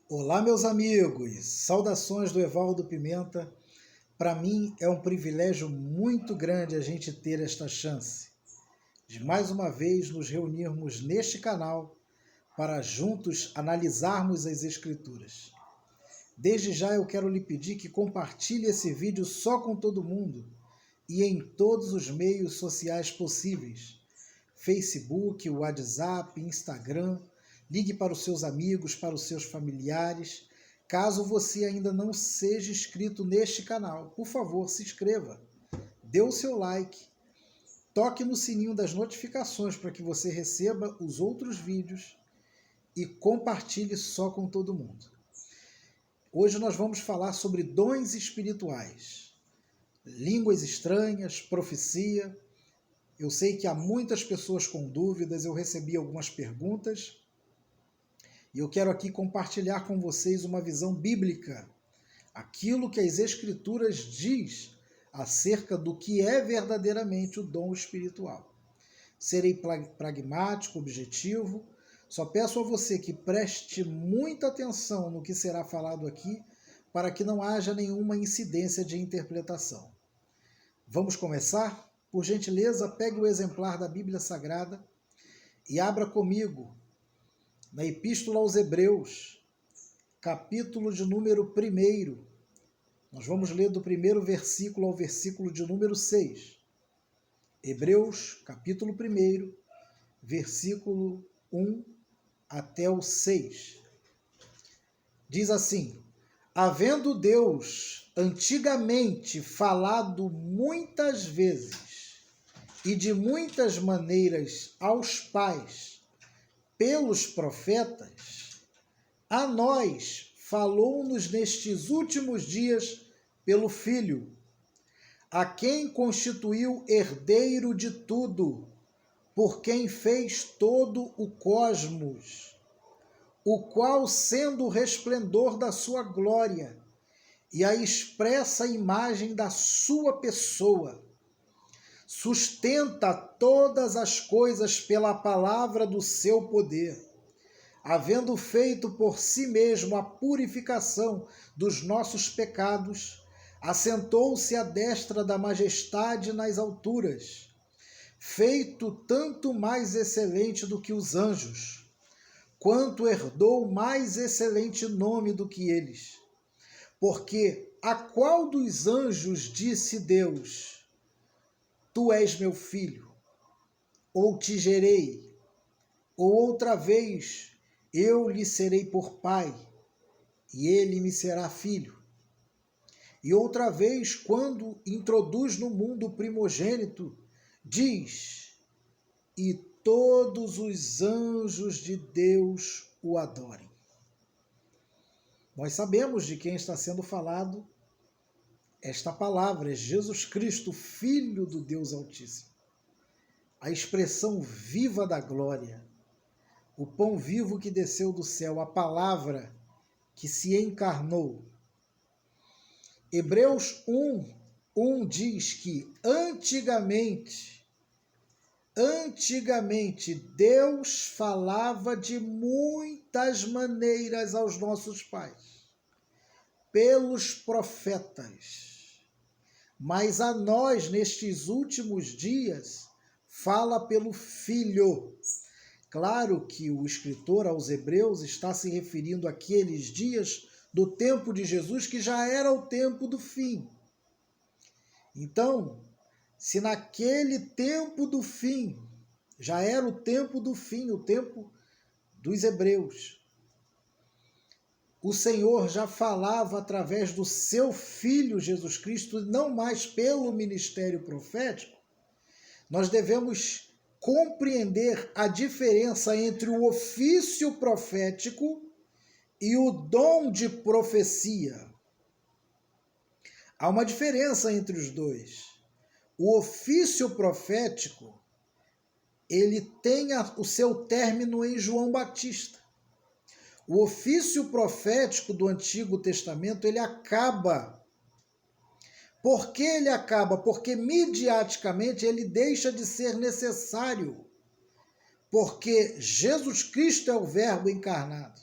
Olá, meus amigos! Saudações do Evaldo Pimenta. Para mim é um privilégio muito grande a gente ter esta chance de mais uma vez nos reunirmos neste canal para juntos analisarmos as Escrituras. Desde já eu quero lhe pedir que compartilhe esse vídeo só com todo mundo e em todos os meios sociais possíveis: Facebook, WhatsApp, Instagram. Ligue para os seus amigos, para os seus familiares. Caso você ainda não seja inscrito neste canal, por favor, se inscreva. Dê o seu like. Toque no sininho das notificações para que você receba os outros vídeos e compartilhe só com todo mundo. Hoje nós vamos falar sobre dons espirituais, línguas estranhas, profecia. Eu sei que há muitas pessoas com dúvidas, eu recebi algumas perguntas e eu quero aqui compartilhar com vocês uma visão bíblica, aquilo que as Escrituras diz acerca do que é verdadeiramente o dom espiritual. Serei pragmático, objetivo. Só peço a você que preste muita atenção no que será falado aqui, para que não haja nenhuma incidência de interpretação. Vamos começar? Por gentileza, pegue o exemplar da Bíblia Sagrada e abra comigo na Epístola aos Hebreus, capítulo de número 1. Nós vamos ler do primeiro versículo ao versículo de número 6. Hebreus, capítulo 1, versículo 1 até o 6. Diz assim: havendo Deus antigamente falado muitas vezes e de muitas maneiras aos pais pelos profetas, a nós falou-nos nestes últimos dias pelo Filho, a quem constituiu herdeiro de tudo, por quem fez todo o cosmos, o qual, sendo o resplendor da sua glória e a expressa imagem da sua pessoa, sustenta todas as coisas pela palavra do seu poder, havendo feito por si mesmo a purificação dos nossos pecados, assentou-se à destra da majestade nas alturas, feito tanto mais excelente do que os anjos, quanto herdou mais excelente nome do que eles. Porque a qual dos anjos disse Deus: Tu és meu filho, ou te gerei, ou outra vez eu lhe serei por pai, e ele me será filho. E outra vez, quando introduz no mundo o primogênito, diz: e todos os anjos de Deus o adorem. Nós sabemos de quem está sendo falado. Esta palavra é Jesus Cristo, Filho do Deus Altíssimo. A expressão viva da glória, o pão vivo que desceu do céu, a palavra que se encarnou. Hebreus 1 diz que antigamente Deus falava de muitas maneiras aos nossos pais, pelos profetas. Mas a nós, nestes últimos dias, fala pelo Filho. Claro que o escritor aos Hebreus está se referindo àqueles dias do tempo de Jesus, que já era o tempo do fim. Então, se naquele tempo do fim, já era o tempo do fim, o tempo dos Hebreus, o Senhor já falava através do seu Filho Jesus Cristo, não mais pelo ministério profético, nós devemos compreender a diferença entre o ofício profético e o dom de profecia. Há uma diferença entre os dois. O ofício profético, ele tem o seu término em João Batista. O ofício profético do Antigo Testamento, ele acaba. Por que ele acaba? Porque midiaticamente ele deixa de ser necessário. Porque Jesus Cristo é o Verbo encarnado.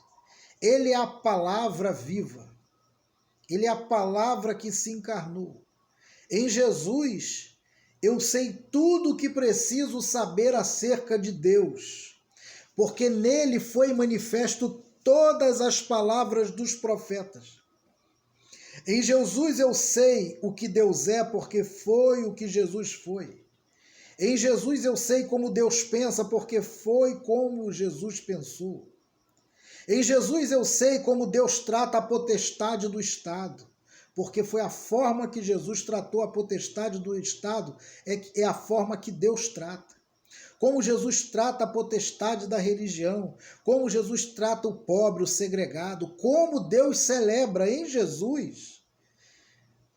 Ele é a palavra viva. Ele é a palavra que se encarnou. Em Jesus, eu sei tudo o que preciso saber acerca de Deus, porque nele foi manifesto todas as palavras dos profetas. Em Jesus eu sei o que Deus é, porque foi o que Jesus foi. Em Jesus eu sei como Deus pensa, porque foi como Jesus pensou. Em Jesus eu sei como Deus trata a potestade do Estado, porque foi a forma que Jesus tratou a potestade do Estado, é a forma que Deus trata. Como Jesus trata a potestade da religião, como Jesus trata o pobre, o segregado, como Deus celebra em Jesus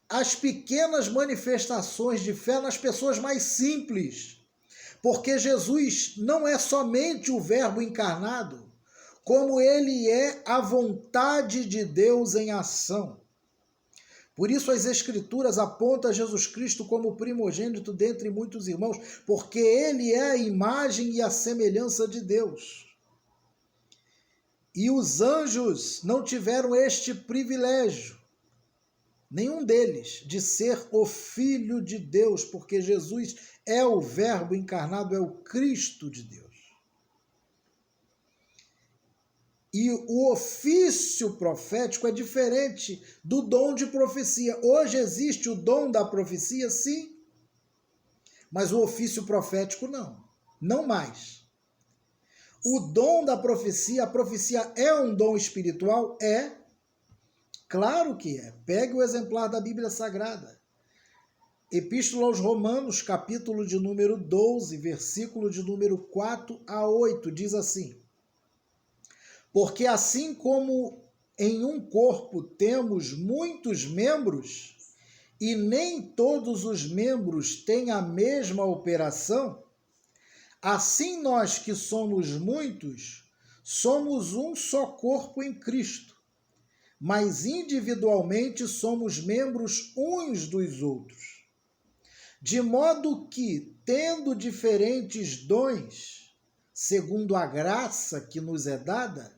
as pequenas manifestações de fé nas pessoas mais simples, porque Jesus não é somente o Verbo encarnado, como ele é a vontade de Deus em ação. Por isso as Escrituras apontam Jesus Cristo como o primogênito dentre muitos irmãos, porque ele é a imagem e a semelhança de Deus. E os anjos não tiveram este privilégio, nenhum deles, de ser o Filho de Deus, porque Jesus é o Verbo encarnado, é o Cristo de Deus. E o ofício profético é diferente do dom de profecia. Hoje existe o dom da profecia, sim, mas o ofício profético não, não mais. O dom da profecia, a profecia é um dom espiritual? É. Claro que é. Pegue o exemplar da Bíblia Sagrada. Epístola aos Romanos, capítulo de número 12, versículo de número 4 a 8, diz assim: porque assim como em um corpo temos muitos membros, e nem todos os membros têm a mesma operação, assim nós que somos muitos, somos um só corpo em Cristo, mas individualmente somos membros uns dos outros. De modo que, tendo diferentes dons, segundo a graça que nos é dada,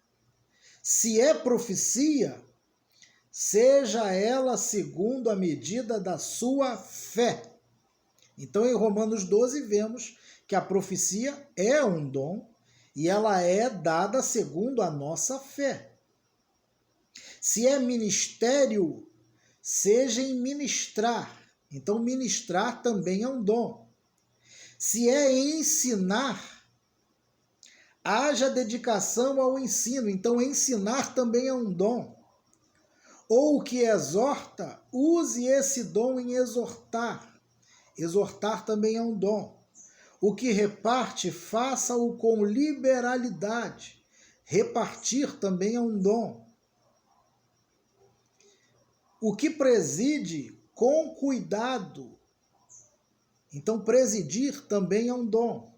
se é profecia, seja ela segundo a medida da sua fé. Então, em Romanos 12, vemos que a profecia é um dom e ela é dada segundo a nossa fé. Se é ministério, seja em ministrar. Então, ministrar também é um dom. Se é ensinar, haja dedicação ao ensino, então ensinar também é um dom. Ou o que exorta, use esse dom em exortar. Exortar também é um dom. O que reparte, faça-o com liberalidade. Repartir também é um dom. O que preside, com cuidado. Então, presidir também é um dom.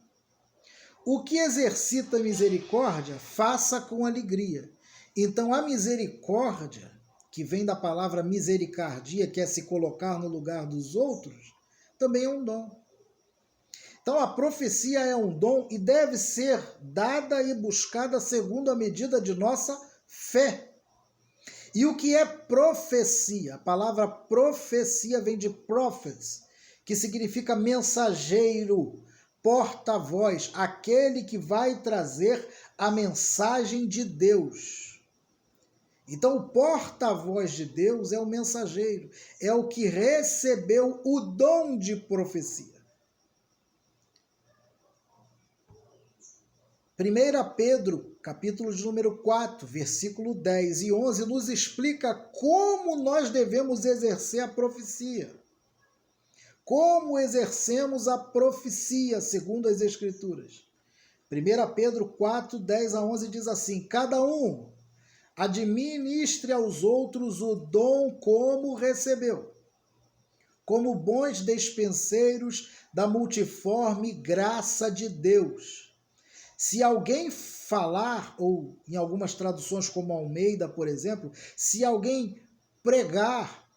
O que exercita misericórdia, faça com alegria. Então, a misericórdia, que vem da palavra misericardia, que é se colocar no lugar dos outros, também é um dom. Então, a profecia é um dom e deve ser dada e buscada segundo a medida de nossa fé. E o que é profecia? A palavra profecia vem de prophets, que significa mensageiro, porta-voz, aquele que vai trazer a mensagem de Deus. Então, o porta-voz de Deus é o mensageiro, é o que recebeu o dom de profecia. 1 Pedro, capítulo de número 4, versículo 10 e 11, nos explica como nós devemos exercer a profecia. Como exercemos a profecia, segundo as Escrituras. 1 Pedro 4, 10 a 11 diz assim: cada um administre aos outros o dom como recebeu, como bons despenseiros da multiforme graça de Deus. Se alguém falar, ou em algumas traduções como Almeida, por exemplo, se alguém pregar,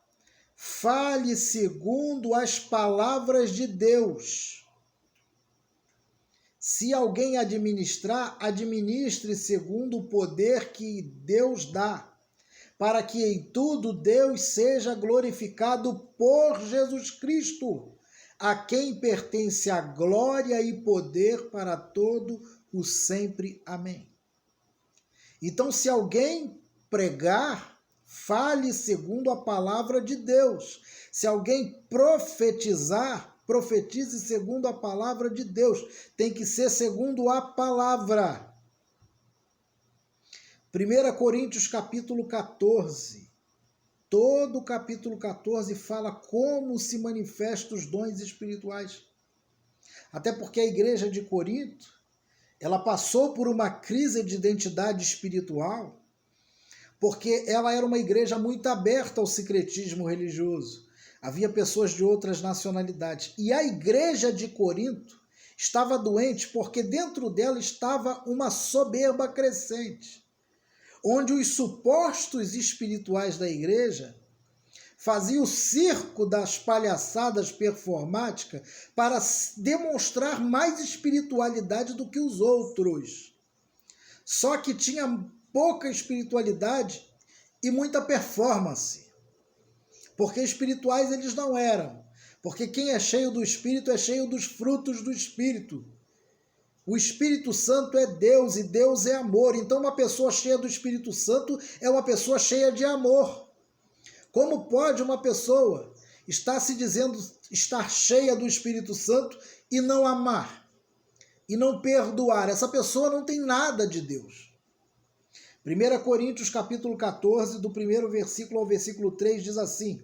fale segundo as palavras de Deus. Se alguém administrar, administre segundo o poder que Deus dá, para que em tudo Deus seja glorificado por Jesus Cristo, a quem pertence a glória e poder para todo o sempre. Amém. Então, se alguém pregar, fale segundo a palavra de Deus. Se alguém profetizar, profetize segundo a palavra de Deus. Tem que ser segundo a palavra. 1 Coríntios capítulo 14. Todo o capítulo 14 fala como se manifestam os dons espirituais. Até porque a igreja de Corinto, ela passou por uma crise de identidade espiritual, porque ela era uma igreja muito aberta ao sincretismo religioso. Havia pessoas de outras nacionalidades. E a igreja de Corinto estava doente porque dentro dela estava uma soberba crescente, onde os supostos espirituais da igreja faziam o circo das palhaçadas performáticas para demonstrar mais espiritualidade do que os outros. Só que tinha pouca espiritualidade e muita performance. Porque espirituais eles não eram. Porque quem é cheio do Espírito é cheio dos frutos do Espírito. O Espírito Santo é Deus e Deus é amor. Então uma pessoa cheia do Espírito Santo é uma pessoa cheia de amor. Como pode uma pessoa estar se dizendo estar cheia do Espírito Santo e não amar? E não perdoar? Essa pessoa não tem nada de Deus. 1 Coríntios capítulo 14, do primeiro versículo ao versículo 3, diz assim: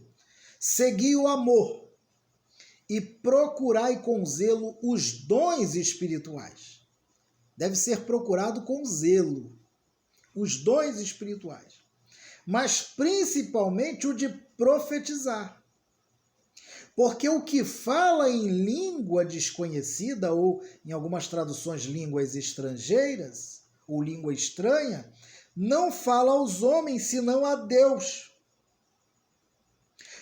segui o amor e procurai com zelo os dons espirituais. Deve ser procurado com zelo os dons espirituais, mas principalmente o de profetizar. Porque o que fala em língua desconhecida, ou em algumas traduções línguas estrangeiras, ou língua estranha, não fala aos homens, senão a Deus.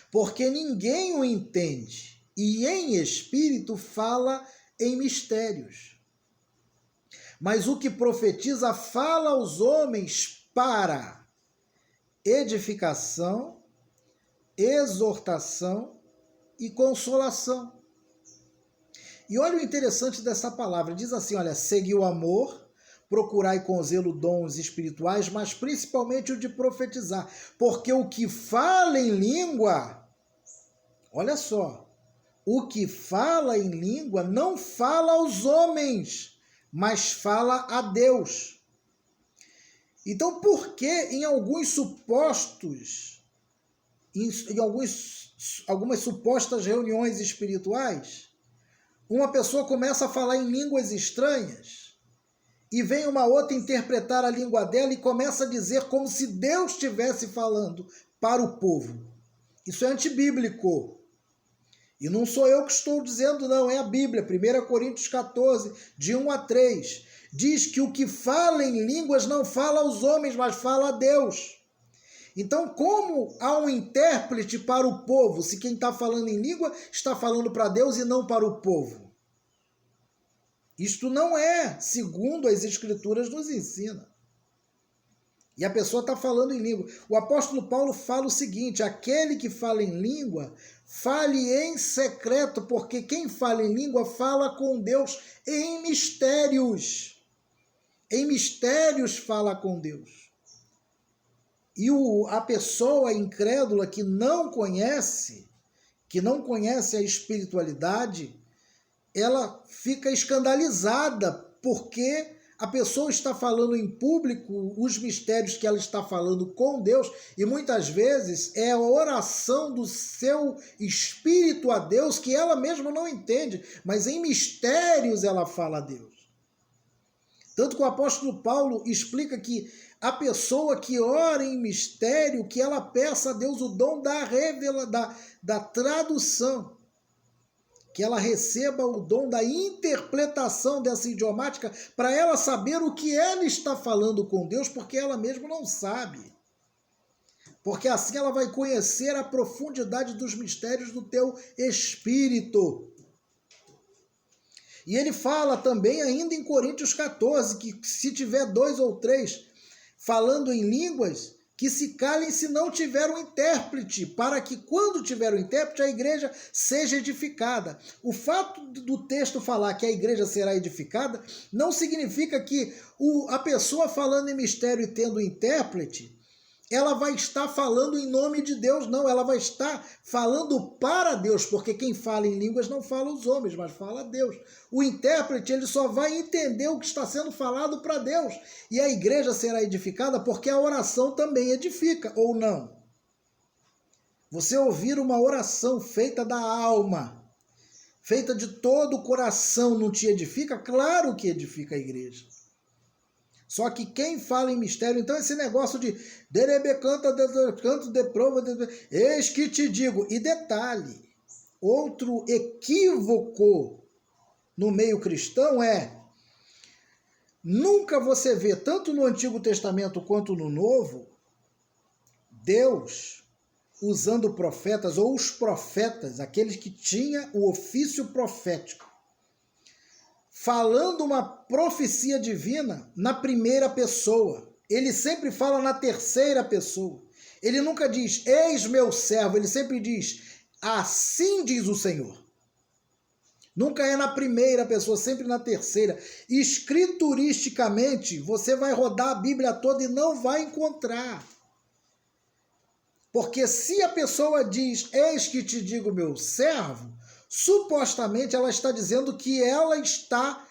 Porque ninguém o entende, e em espírito fala em mistérios. Mas o que profetiza fala aos homens para edificação, exortação e consolação. E olha o interessante dessa palavra, diz assim, olha, segui o amor, procurai com zelo dons espirituais, mas principalmente o de profetizar, porque o que fala em língua, olha só, o que fala em língua não fala aos homens, mas fala a Deus. Então, por que em alguns supostos, algumas supostas reuniões espirituais, uma pessoa começa a falar em línguas estranhas e vem uma outra interpretar a língua dela e começa a dizer como se Deus estivesse falando para o povo? Isso é antibíblico. E não sou eu que estou dizendo, não, é a Bíblia. 1 Coríntios 14, de 1 a 3. Diz que o que fala em línguas não fala aos homens, mas fala a Deus. Então, como há um intérprete para o povo, se quem está falando em língua está falando para Deus e não para o povo? Isto não é segundo as Escrituras nos ensina. E a pessoa está falando em língua. O apóstolo Paulo fala o seguinte: aquele que fala em língua, fale em secreto, porque quem fala em língua fala com Deus em mistérios. Em mistérios fala com Deus. E a pessoa incrédula que não conhece a espiritualidade, ela fica escandalizada, porque a pessoa está falando em público os mistérios que ela está falando com Deus, e muitas vezes é a oração do seu espírito a Deus que ela mesma não entende, mas em mistérios ela fala a Deus. Tanto que o apóstolo Paulo explica que a pessoa que ora em mistério, que ela peça a Deus o dom da tradução, que ela receba o dom da interpretação dessa idiomática para ela saber o que ela está falando com Deus, porque ela mesma não sabe. Porque assim ela vai conhecer a profundidade dos mistérios do teu espírito. E ele fala também ainda em Coríntios 14, que se tiver 2 ou 3 falando em línguas, que se calem se não tiver um intérprete, para que quando tiver um intérprete a igreja seja edificada. O fato do texto falar que a igreja será edificada não significa que a pessoa falando em mistério e tendo um intérprete, ela vai estar falando em nome de Deus, não, ela vai estar falando para Deus, porque quem fala em línguas não fala os homens, mas fala Deus. O intérprete, ele só vai entender o que está sendo falado para Deus, e a igreja será edificada porque a oração também edifica, ou não? Você ouvir uma oração feita da alma, feita de todo o coração, não te edifica? Claro que edifica a igreja. Só que quem fala em mistério, então esse negócio de canto de prova, eis que te digo. E detalhe, outro equívoco no meio cristão é, nunca você vê, tanto no Antigo Testamento quanto no Novo, Deus usando profetas, ou os profetas, aqueles que tinham o ofício profético, falando uma profecia divina na primeira pessoa. Ele sempre fala na terceira pessoa. Ele nunca diz, eis meu servo. Ele sempre diz, assim diz o Senhor. Nunca é na primeira pessoa, sempre na terceira. Escrituristicamente, você vai rodar a Bíblia toda e não vai encontrar. Porque se a pessoa diz, eis que te digo meu servo, supostamente ela está dizendo que ela está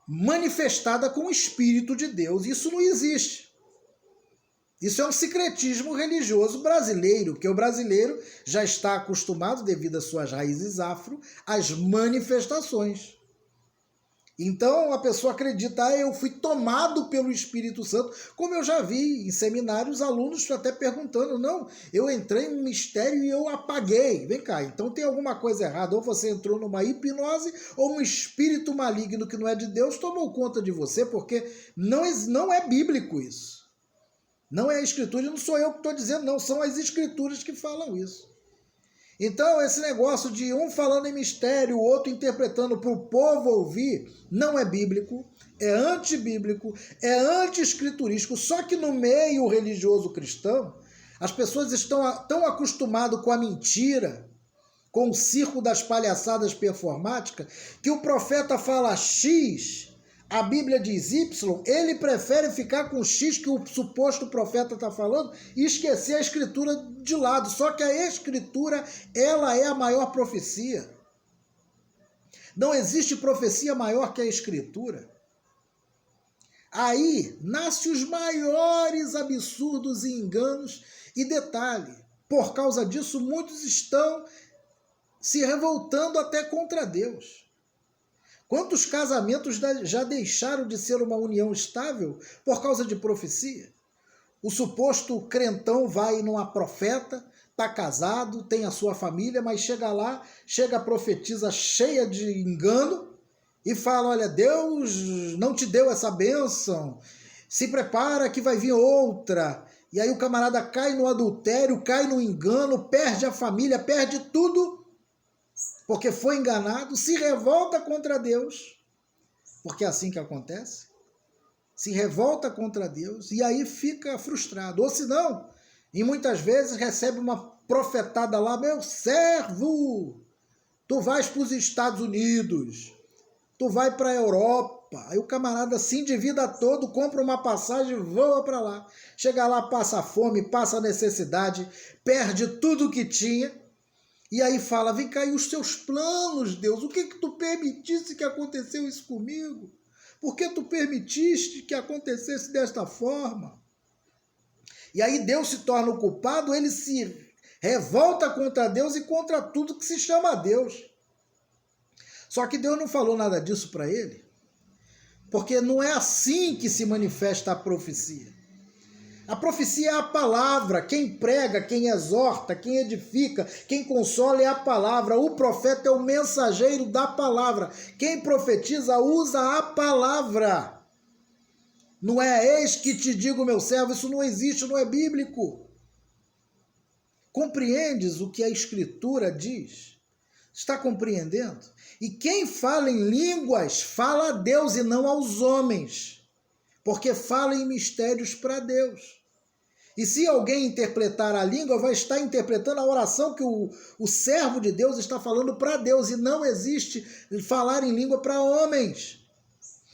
manifestada com o Espírito de Deus. Isso não existe. Isso é um secretismo religioso brasileiro, porque o brasileiro já está acostumado, devido às suas raízes afro, às manifestações. Então a pessoa acredita, eu fui tomado pelo Espírito Santo, como eu já vi em seminários, alunos até perguntando, não, eu entrei em um mistério e eu apaguei. Vem cá, então tem alguma coisa errada, ou você entrou numa hipnose, ou um espírito maligno que não é de Deus tomou conta de você, porque não é bíblico isso. Não é a Escritura, e não sou eu que estou dizendo, não, são as Escrituras que falam isso. Então, esse negócio de um falando em mistério, o outro interpretando para o povo ouvir, não é bíblico, é antibíblico, é anti-escriturístico. Só que no meio religioso cristão, as pessoas estão tão acostumadas com a mentira, com o circo das palhaçadas performáticas, que o profeta fala X, a Bíblia diz Y, ele prefere ficar com o X que o suposto profeta está falando e esquecer a Escritura de lado. Só que a Escritura, ela é a maior profecia. Não existe profecia maior que a Escritura. Aí nascem os maiores absurdos e enganos. E detalhe, por causa disso, muitos estão se revoltando até contra Deus. Quantos casamentos já deixaram de ser uma união estável por causa de profecia? O suposto crentão vai numa profeta, está casado, tem a sua família, mas chega lá, chega a profetisa cheia de engano e fala, olha, Deus não te deu essa bênção, se prepara que vai vir outra. E aí o camarada cai no adultério, cai no engano, perde a família, perde tudo, porque foi enganado, se revolta contra Deus, porque é assim que acontece, se revolta contra Deus e aí fica frustrado. Ou se não, e muitas vezes recebe uma profetada lá, meu servo, tu vais para os Estados Unidos, tu vai para a Europa, aí o camarada se endivida todo, compra uma passagem e voa para lá. Chega lá, passa fome, passa necessidade, perde tudo que tinha, e aí fala, vem cá, e os teus planos, Deus, o que tu permitisse que aconteceu isso comigo? Por que tu permitiste que acontecesse desta forma? E aí Deus se torna o culpado, ele se revolta contra Deus e contra tudo que se chama Deus. Só que Deus não falou nada disso para ele, porque não é assim que se manifesta a profecia. A profecia é a palavra, quem prega, quem exorta, quem edifica, quem consola é a palavra. O profeta é o mensageiro da palavra. Quem profetiza usa a palavra. Não é eis que te digo, meu servo, isso não existe, não é bíblico. Compreendes o que a Escritura diz? Está compreendendo? E quem fala em línguas, fala a Deus e não aos homens, porque fala em mistérios para Deus. E se alguém interpretar a língua, vai estar interpretando a oração que o servo de Deus está falando para Deus, e não existe falar em língua para homens.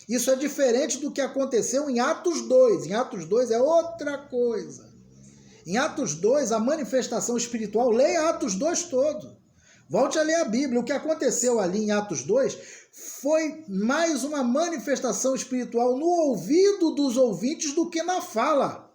Isso é diferente do que aconteceu em Atos 2. Em Atos 2 é outra coisa. Em Atos 2, a manifestação espiritual, leia Atos 2 todo. Volte a ler a Bíblia. O que aconteceu ali em Atos 2 foi mais uma manifestação espiritual no ouvido dos ouvintes do que na fala.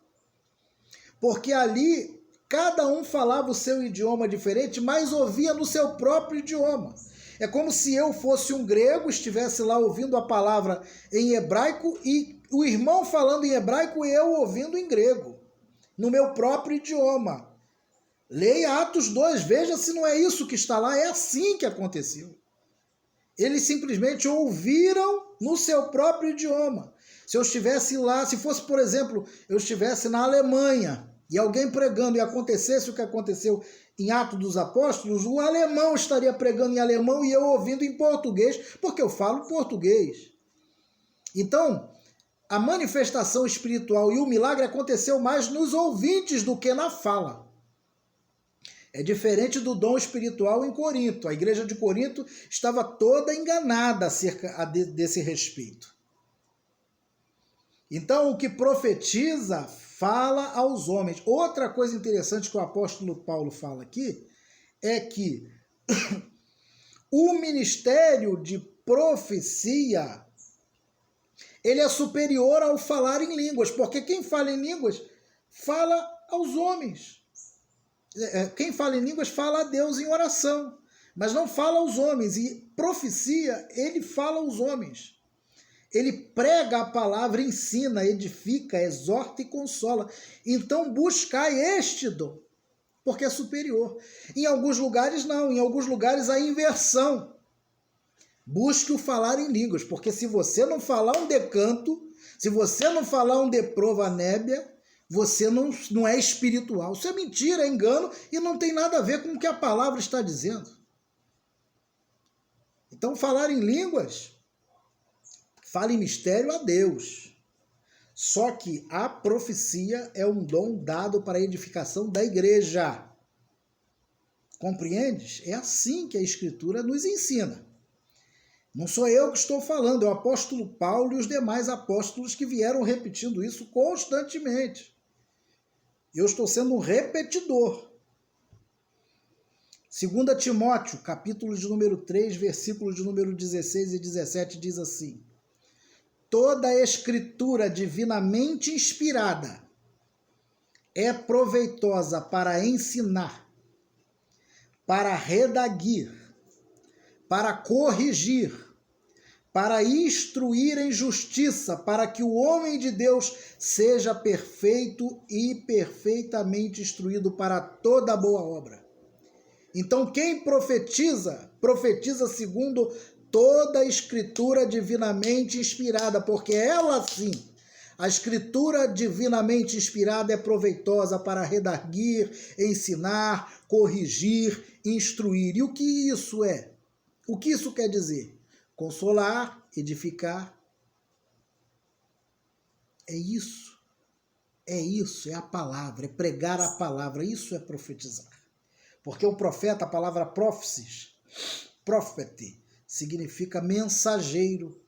Porque ali cada um falava o seu idioma diferente, mas ouvia no seu próprio idioma. É como se eu fosse um grego, estivesse lá ouvindo a palavra em hebraico e o irmão falando em hebraico e eu ouvindo em grego, no meu próprio idioma. Leia Atos 2, veja se não é isso que está lá, é assim que aconteceu. Eles simplesmente ouviram no seu próprio idioma. Se eu estivesse lá, se fosse, por exemplo, eu estivesse na Alemanha e alguém pregando e acontecesse o que aconteceu em Atos dos Apóstolos, o alemão estaria pregando em alemão e eu ouvindo em português, porque eu falo português. Então, a manifestação espiritual e o milagre aconteceu mais nos ouvintes do que na fala. É diferente do dom espiritual em Corinto. A igreja de Corinto estava toda enganada acerca desse respeito. Então, o que profetiza, fala aos homens. Outra coisa interessante que o apóstolo Paulo fala aqui é que o ministério de profecia, ele é superior ao falar em línguas, porque quem fala em línguas fala aos homens. Quem fala em línguas fala a Deus em oração, mas não fala aos homens. E profecia, ele fala aos homens. Ele prega a palavra, ensina, edifica, exorta e consola. Então buscai este dom, porque é superior. Em alguns lugares não, em alguns lugares a inversão. Busque o falar em línguas, porque se você não falar um decanto, se você não falar um de provanébia, você não é espiritual. Isso é mentira, é engano e não tem nada a ver com o que a palavra está dizendo. Então falar em línguas, fala em mistério a Deus. Só que a profecia é um dom dado para a edificação da igreja. Compreendes? É assim que a Escritura nos ensina. Não sou eu que estou falando, é o apóstolo Paulo e os demais apóstolos que vieram repetindo isso constantemente. Eu estou sendo um repetidor. 2 Timóteo, capítulo de número 3, versículos de número 16 e 17, diz assim: toda a escritura divinamente inspirada é proveitosa para ensinar, para redaguir, para corrigir, para instruir em justiça, para que o homem de Deus seja perfeito e perfeitamente instruído para toda boa obra. Então, quem profetiza, profetiza segundo toda a escritura divinamente inspirada, porque ela sim, a escritura divinamente inspirada é proveitosa para redarguir, ensinar, corrigir, instruir. E o que isso é? O que isso quer dizer? Consolar, edificar. É isso, é a palavra, é pregar a palavra, isso é profetizar. Porque o profeta, a palavra prophecies, prophet, significa mensageiro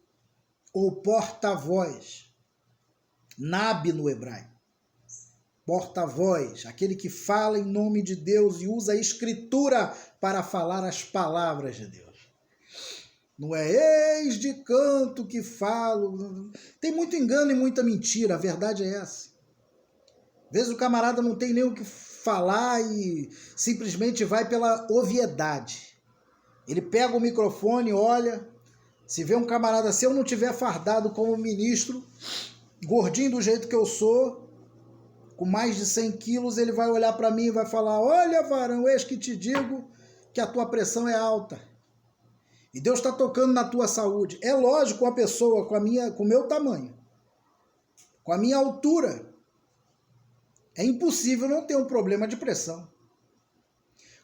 ou porta-voz. Nab no hebraico. Porta-voz, aquele que fala em nome de Deus e usa a escritura para falar as palavras de Deus. Não é eis de canto que falo. Tem muito engano e muita mentira, a verdade é essa. Às vezes o camarada não tem nem o que falar e simplesmente vai pela obviedade. Ele pega o microfone, olha, se vê um camarada, se eu não tiver fardado como ministro, gordinho do jeito que eu sou, com mais de 100 quilos, ele vai olhar para mim e vai falar: olha, varão, eis que te digo que a tua pressão é alta. E Deus está tocando na tua saúde. É lógico, uma pessoa com o meu tamanho, com a minha altura, é impossível não ter um problema de pressão.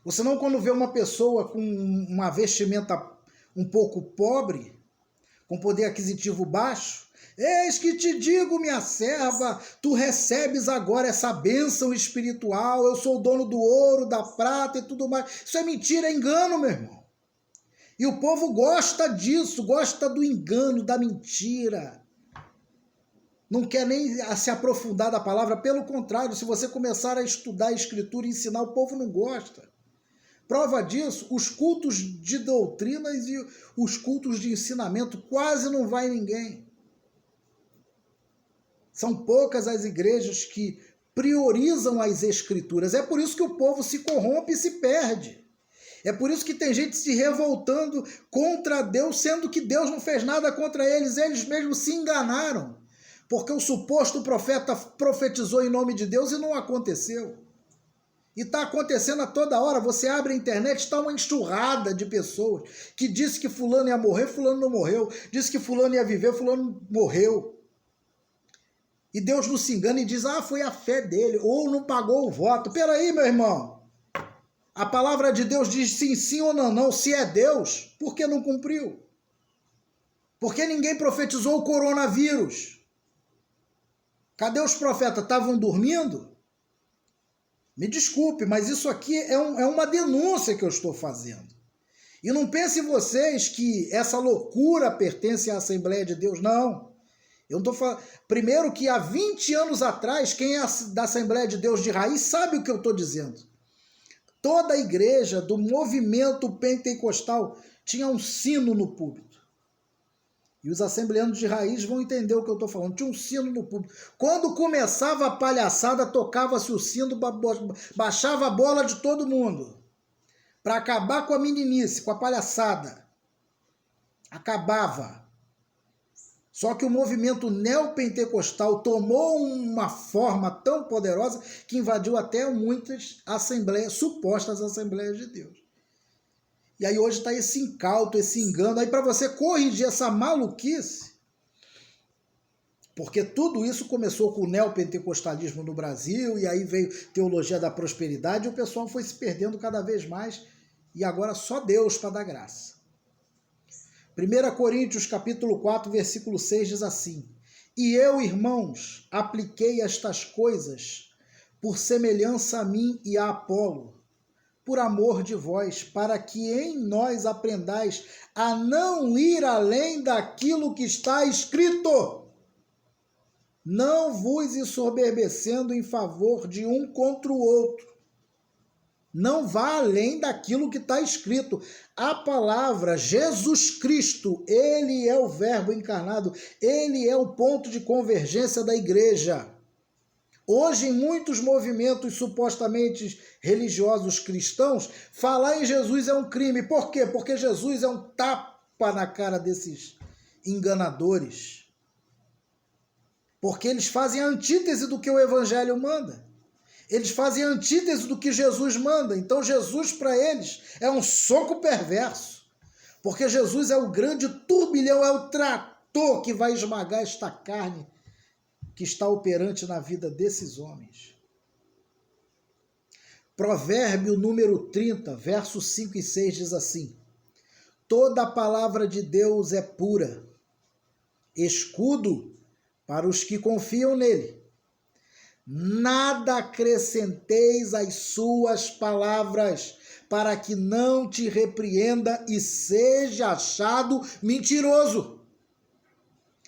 Ou senão, quando vê uma pessoa com uma vestimenta um pouco pobre, com poder aquisitivo baixo, eis que te digo, minha serva, tu recebes agora essa bênção espiritual, eu sou o dono do ouro, da prata e tudo mais. Isso é mentira, é engano, meu irmão. E o povo gosta disso, gosta do engano, da mentira. Não quer nem se aprofundar da palavra, pelo contrário, se você começar a estudar a escritura e ensinar, o povo não gosta. Prova disso, os cultos de doutrinas e os cultos de ensinamento, quase não vai ninguém. São poucas as igrejas que priorizam as escrituras. É por isso que o povo se corrompe e se perde. É por isso que tem gente se revoltando contra Deus, sendo que Deus não fez nada contra eles. Eles mesmos se enganaram. Porque o suposto profeta profetizou em nome de Deus e não aconteceu. E está acontecendo a toda hora. Você abre a internet, está uma enxurrada de pessoas que disse que fulano ia morrer, fulano não morreu. Disse que fulano ia viver, fulano morreu. E Deus não se engana e diz, foi a fé dele, ou não pagou o voto. Peraí, meu irmão. A palavra de Deus diz sim, sim ou não, não. Se é Deus, por que não cumpriu? Por que ninguém profetizou o coronavírus? Cadê os profetas? Estavam dormindo? Me desculpe, mas isso aqui é uma denúncia que eu estou fazendo. E não pensem vocês que essa loucura pertence à Assembleia de Deus, não. Eu não estou falando. Primeiro que há 20 anos atrás, quem é da Assembleia de Deus de raiz sabe o que eu estou dizendo. Toda a igreja do movimento pentecostal tinha um sino no púlpito. E os assembleanos de raiz vão entender o que eu estou falando. Tinha um sino no púlpito. Quando começava a palhaçada, tocava-se o sino, baixava a bola de todo mundo. Para acabar com a meninice, com a palhaçada. Acabava. Só que o movimento neopentecostal tomou uma forma tão poderosa que invadiu até muitas assembleias, supostas assembleias de Deus. E aí hoje está esse incauto, esse engano. Aí para você corrigir essa maluquice, porque tudo isso começou com o neopentecostalismo no Brasil, e aí veio teologia da prosperidade, e o pessoal foi se perdendo cada vez mais, e agora só Deus para dar graça. 1 Coríntios capítulo 4, versículo 6 diz assim, e eu, irmãos, apliquei estas coisas por semelhança a mim e a Apolo, por amor de vós, para que em nós aprendais a não ir além daquilo que está escrito, não vos ensoberbecendo em favor de um contra o outro. Não vá além daquilo que está escrito. A palavra Jesus Cristo, ele é o verbo encarnado, ele é o ponto de convergência da igreja. Hoje, em muitos movimentos supostamente religiosos cristãos, falar em Jesus é um crime. Por quê? Porque Jesus é um tapa na cara desses enganadores. Porque eles fazem a antítese do que o evangelho manda. Eles fazem a antítese do que Jesus manda. Então Jesus para eles é um soco perverso. Porque Jesus é o grande turbilhão, é o trator que vai esmagar esta carne que está operante na vida desses homens. Provérbio número 30, versos 5 e 6 diz assim, toda a palavra de Deus é pura, escudo para os que confiam nele. Nada acrescenteis às suas palavras, para que não te repreenda e seja achado mentiroso.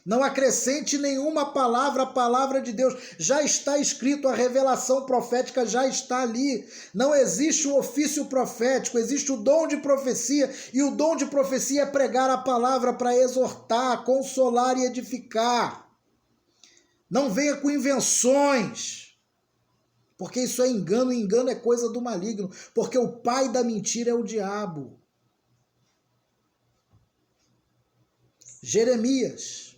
Não acrescente nenhuma palavra à palavra de Deus. Já está escrito, a revelação profética já está ali. Não existe o ofício profético, existe o dom de profecia. E o dom de profecia é pregar a palavra para exortar, consolar e edificar. Não venha com invenções, porque isso é engano, e engano é coisa do maligno, porque o pai da mentira é o diabo. Jeremias,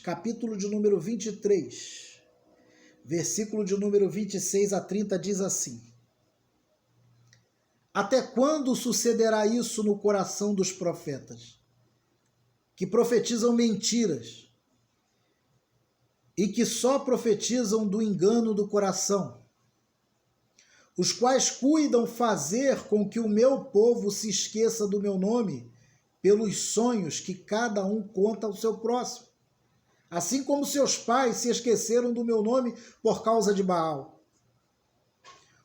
capítulo de número 23, versículo de número 26 a 30 diz assim, até quando sucederá isso no coração dos profetas, que profetizam mentiras, e que só profetizam do engano do coração? os quais cuidam fazer com que o meu povo se esqueça do meu nome pelos sonhos que cada um conta ao seu próximo. Assim como seus pais se esqueceram do meu nome por causa de Baal.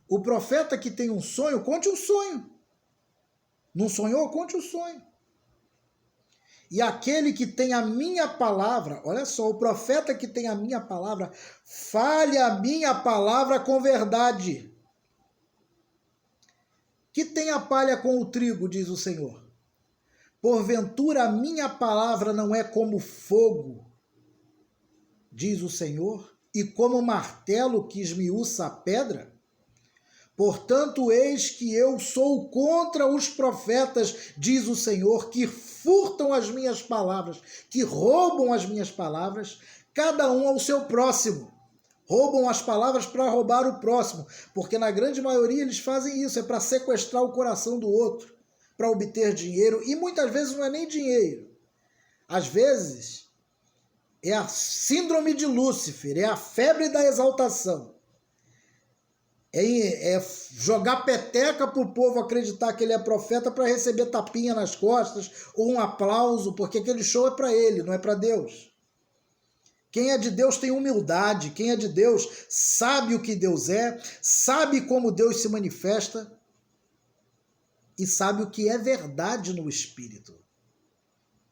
O profeta que tem um sonho, conte um sonho. Não sonhou? Conte um sonho. E aquele que tem a minha palavra, olha só, o profeta que tem a minha palavra, fale a minha palavra com verdade. Que tem a palha com o trigo, diz o Senhor. Porventura a minha palavra não é como fogo, diz o Senhor, e como martelo que esmiuça a pedra? Portanto, eis que eu sou contra os profetas, diz o Senhor, que furtam as minhas palavras, que roubam as minhas palavras, cada um ao seu próximo. Roubam as palavras para roubar o próximo, porque na grande maioria eles fazem isso, é para sequestrar o coração do outro, para obter dinheiro, e muitas vezes não é nem dinheiro. Às vezes é a síndrome de Lúcifer, é a febre da exaltação. É jogar peteca para o povo acreditar que ele é profeta para receber tapinha nas costas ou um aplauso, porque aquele show é para ele, não é para Deus. Quem é de Deus tem humildade, quem é de Deus sabe o que Deus é, sabe como Deus se manifesta e sabe o que é verdade no Espírito.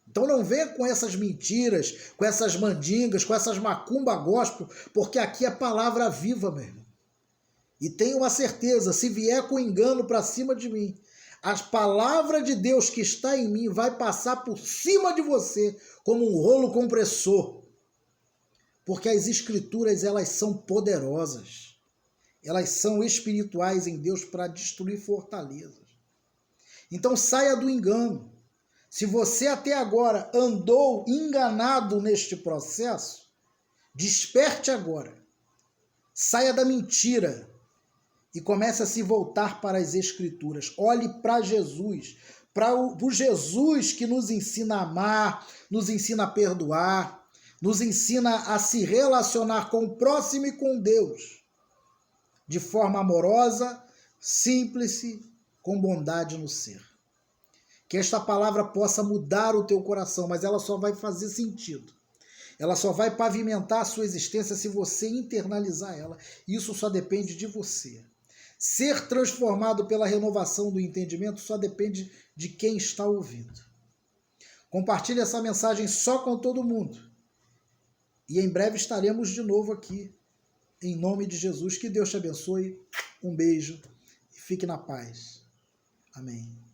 Então não venha com essas mentiras, com essas mandingas, com essas macumba gospel, porque aqui é palavra viva, meu irmão. E tenha uma certeza, se vier com engano para cima de mim, a palavra de Deus que está em mim vai passar por cima de você como um rolo compressor. Porque as escrituras, elas são poderosas. Elas são espirituais em Deus para destruir fortalezas. Então saia do engano. Se você até agora andou enganado neste processo, desperte agora. Saia da mentira e comece a se voltar para as Escrituras. Olhe para Jesus, para o Jesus que nos ensina a amar, nos ensina a perdoar, nos ensina a se relacionar com o próximo e com Deus, de forma amorosa, simples, com bondade no ser. Que esta palavra possa mudar o teu coração, mas ela só vai fazer sentido. Ela só vai pavimentar a sua existência se você internalizar ela. Isso só depende de você. Ser transformado pela renovação do entendimento só depende de quem está ouvindo. Compartilhe essa mensagem só com todo mundo. E em breve estaremos de novo aqui. Em nome de Jesus, que Deus te abençoe. Um beijo e fique na paz. Amém.